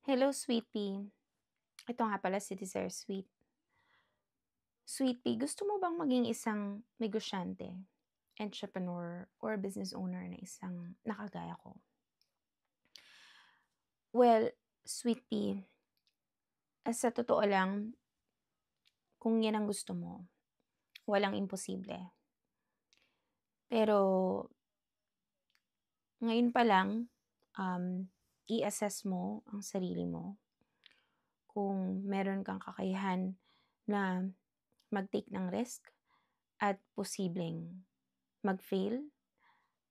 Hello, Sweet Pea. Ito nga pala si Desire Sweet. Sweet Pea, gusto mo bang maging isang negosyante, entrepreneur, or business owner na isang nakagaya ko? Well, Sweet Pea, sa totoo lang, kung yan ang gusto mo, walang imposible. Pero ngayon pa lang, i-assess mo ang sarili mo kung meron kang kakayahan na mag-take ng risk at posibleng mag-fail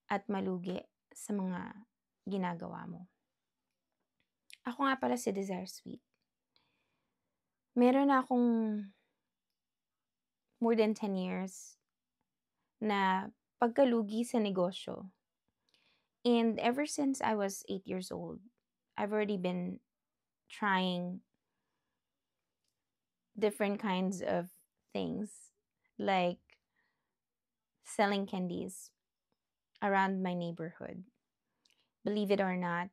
at malugi sa mga ginagawa mo. Ako nga pala si Desire Sweet. Meron na akong more than 10 years na pagkalugi sa negosyo. And ever since I was 8 years old, I've already been trying different kinds of things like selling candies around my neighborhood. Believe it or not,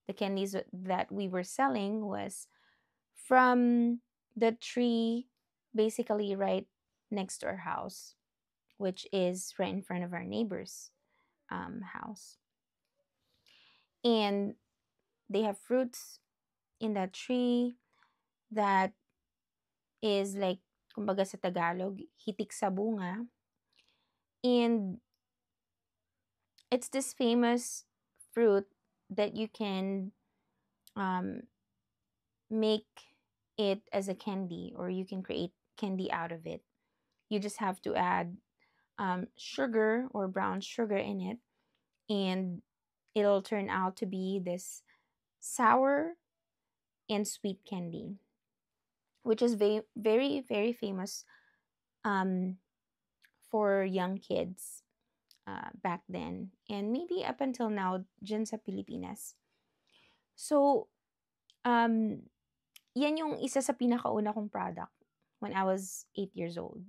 the candies that we were selling was from the tree basically right next to our house, which is right in front of our neighbor's house. And they have fruits in that tree that is like, kumbaga sa Tagalog, hitik sa bunga. And it's this famous fruit that you can make it as a candy, or you can create candy out of it. You just have to add sugar or brown sugar in it, and it'll turn out to be this sour and sweet candy, which is very, very famous um, for young kids back then, and maybe up until now dyan sa Pilipinas. So, yan yung isa sa pinakauna kong product when I was 8 years old.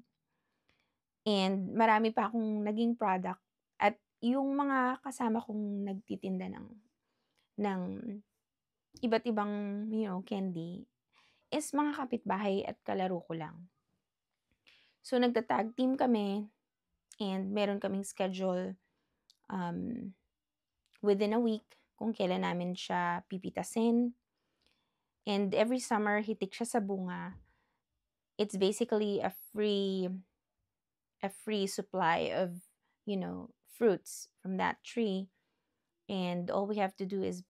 And marami pa akong naging product, at yung mga kasama kong nagtitinda ng iba't ibang, candy is mga kapitbahay at kalaro ko lang. So, nagta-tag team kami, and meron kaming schedule within a week kung kailan namin siya pipitasin. And every summer, hitik siya sa bunga. It's basically a free supply of, fruits from that tree. And all we have to do is